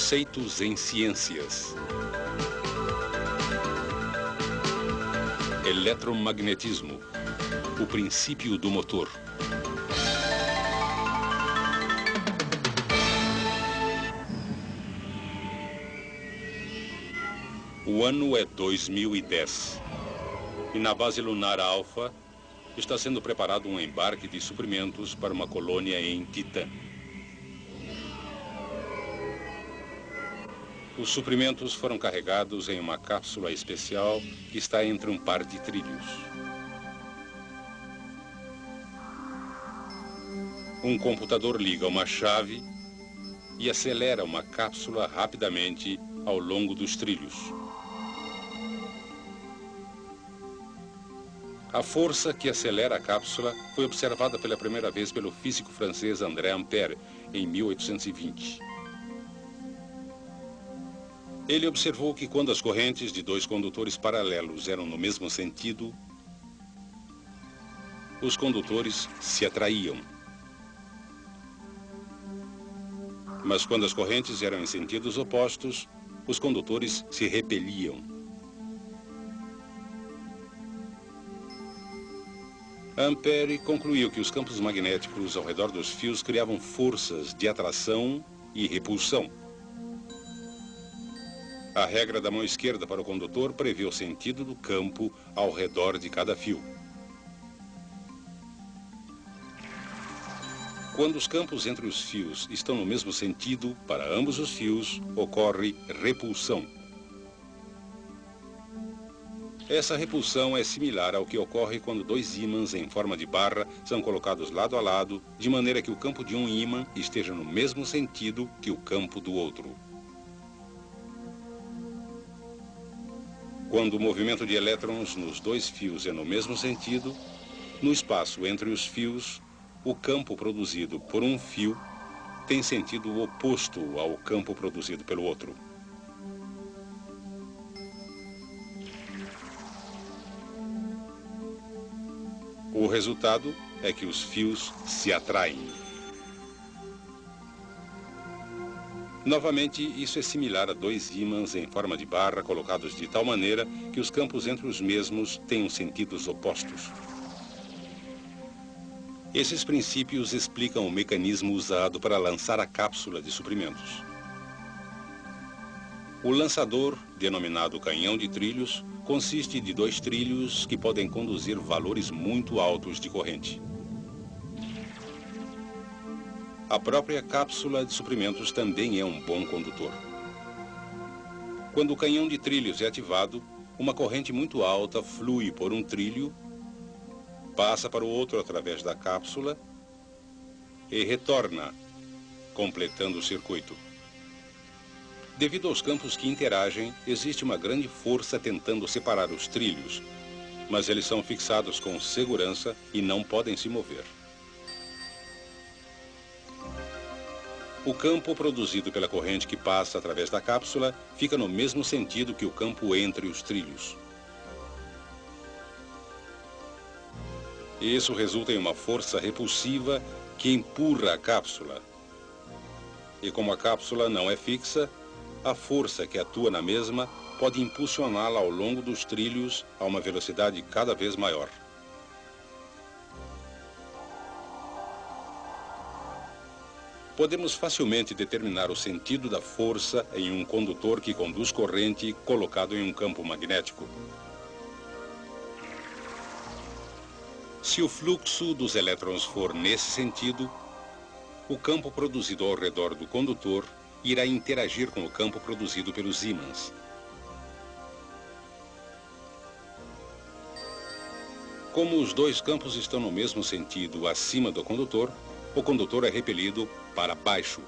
Conceitos em ciências. Eletromagnetismo. O princípio do motor. O ano é 2010. E na base lunar Alpha está sendo preparado um embarque de suprimentos para uma colônia em Titã. Os suprimentos foram carregados em uma cápsula especial que está entre um par de trilhos. Um computador liga uma chave e acelera uma cápsula rapidamente ao longo dos trilhos. A força que acelera a cápsula foi observada pela primeira vez pelo físico francês André Ampère em 1820. Ele observou que quando as correntes de dois condutores paralelos eram no mesmo sentido, os condutores se atraíam. Mas quando as correntes eram em sentidos opostos, os condutores se repeliam. Ampère concluiu que os campos magnéticos ao redor dos fios criavam forças de atração e repulsão. A regra da mão esquerda para o condutor prevê o sentido do campo ao redor de cada fio. Quando os campos entre os fios estão no mesmo sentido, para ambos os fios, ocorre repulsão. Essa repulsão é similar ao que ocorre quando dois ímãs em forma de barra são colocados lado a lado, de maneira que o campo de um ímã esteja no mesmo sentido que o campo do outro. Quando o movimento de elétrons nos dois fios é no mesmo sentido, no espaço entre os fios, o campo produzido por um fio tem sentido oposto ao campo produzido pelo outro. O resultado é que os fios se atraem. Novamente, isso é similar a dois ímãs em forma de barra colocados de tal maneira que os campos entre os mesmos tenham sentidos opostos. Esses princípios explicam o mecanismo usado para lançar a cápsula de suprimentos. O lançador, denominado canhão de trilhos, consiste de dois trilhos que podem conduzir valores muito altos de corrente. A própria cápsula de suprimentos também é um bom condutor. Quando o canhão de trilhos é ativado, uma corrente muito alta flui por um trilho, passa para o outro através da cápsula e retorna, completando o circuito. Devido aos campos que interagem, existe uma grande força tentando separar os trilhos, mas eles são fixados com segurança e não podem se mover. O campo produzido pela corrente que passa através da cápsula fica no mesmo sentido que o campo entre os trilhos. Isso resulta em uma força repulsiva que empurra a cápsula. E como a cápsula não é fixa, a força que atua na mesma pode impulsioná-la ao longo dos trilhos a uma velocidade cada vez maior. Podemos facilmente determinar o sentido da força em um condutor que conduz corrente colocado em um campo magnético. Se o fluxo dos elétrons for nesse sentido, o campo produzido ao redor do condutor irá interagir com o campo produzido pelos ímãs. Como os dois campos estão no mesmo sentido acima do condutor, o condutor é repelido para baixo.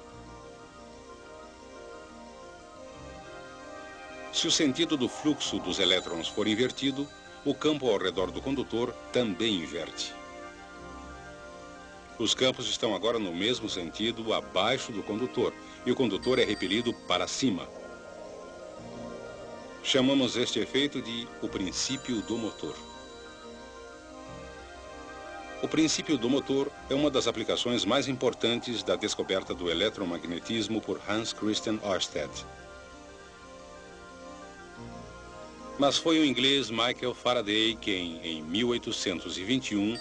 Se o sentido do fluxo dos elétrons for invertido, o campo ao redor do condutor também inverte. Os campos estão agora no mesmo sentido abaixo do condutor, e o condutor é repelido para cima. Chamamos este efeito de o princípio do motor. O princípio do motor é uma das aplicações mais importantes da descoberta do eletromagnetismo por Hans Christian Ørsted. Mas foi o inglês Michael Faraday quem, em 1821,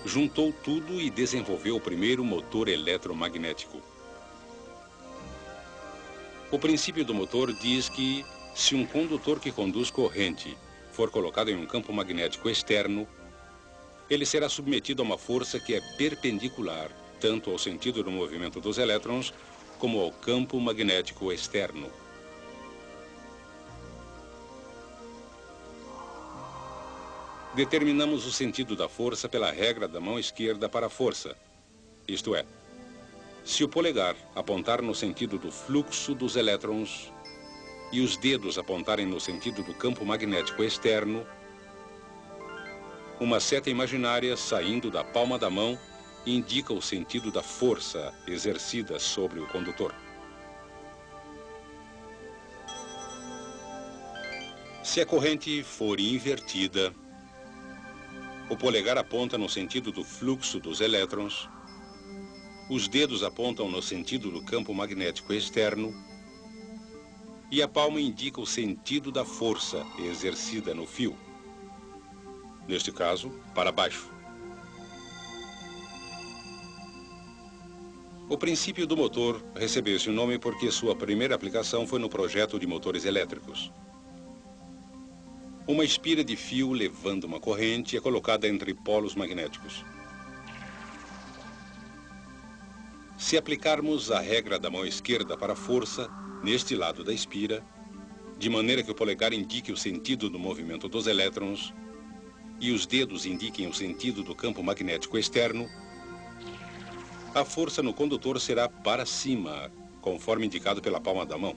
juntou tudo e desenvolveu o primeiro motor eletromagnético. O princípio do motor diz que, se um condutor que conduz corrente for colocado em um campo magnético externo, ele será submetido a uma força que é perpendicular tanto ao sentido do movimento dos elétrons como ao campo magnético externo. Determinamos o sentido da força pela regra da mão esquerda para a força. Isto é, se o polegar apontar no sentido do fluxo dos elétrons e os dedos apontarem no sentido do campo magnético externo, uma seta imaginária saindo da palma da mão indica o sentido da força exercida sobre o condutor. Se a corrente for invertida, o polegar aponta no sentido do fluxo dos elétrons, os dedos apontam no sentido do campo magnético externo e a palma indica o sentido da força exercida no fio. Neste caso, para baixo. O princípio do motor recebeu esse nome porque sua primeira aplicação foi no projeto de motores elétricos. Uma espira de fio levando uma corrente é colocada entre polos magnéticos. Se aplicarmos a regra da mão esquerda para a força, neste lado da espira, de maneira que o polegar indique o sentido do movimento dos elétrons, e os dedos indiquem o sentido do campo magnético externo, a força no condutor será para cima, conforme indicado pela palma da mão.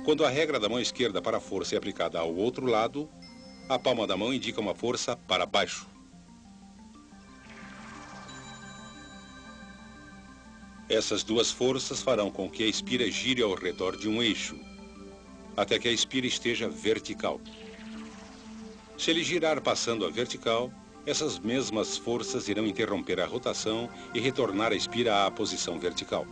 Quando a regra da mão esquerda para a força é aplicada ao outro lado, a palma da mão indica uma força para baixo. Essas duas forças farão com que a espira gire ao redor de um eixo, até que a espira esteja vertical. Se ele girar passando a vertical, essas mesmas forças irão interromper a rotação e retornar a espira à posição vertical.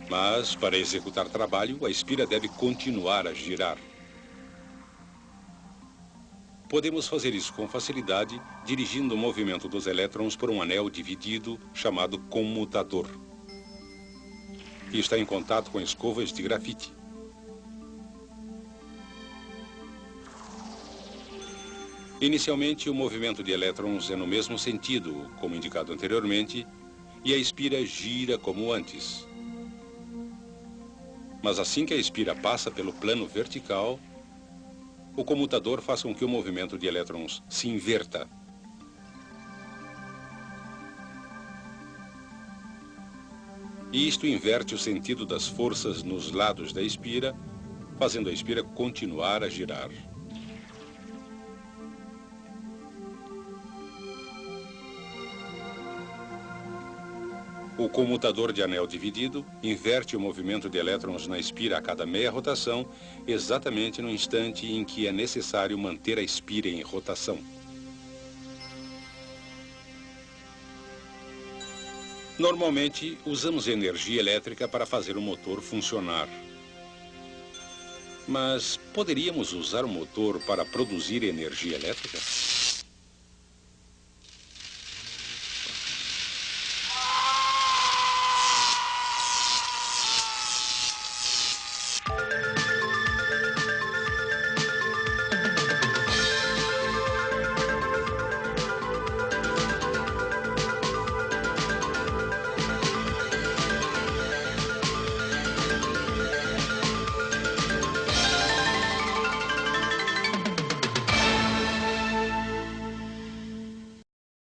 Mas, para executar trabalho, a espira deve continuar a girar. Podemos fazer isso com facilidade, dirigindo o movimento dos elétrons por um anel dividido chamado comutador, que está em contato com escovas de grafite. Inicialmente, o movimento de elétrons é no mesmo sentido, como indicado anteriormente, e a espira gira como antes. Mas assim que a espira passa pelo plano vertical, o comutador faz com que o movimento de elétrons se inverta. E isto inverte o sentido das forças nos lados da espira, fazendo a espira continuar a girar. O comutador de anel dividido inverte o movimento de elétrons na espira a cada meia rotação, exatamente no instante em que é necessário manter a espira em rotação. Normalmente, usamos energia elétrica para fazer o motor funcionar. Mas poderíamos usar o motor para produzir energia elétrica?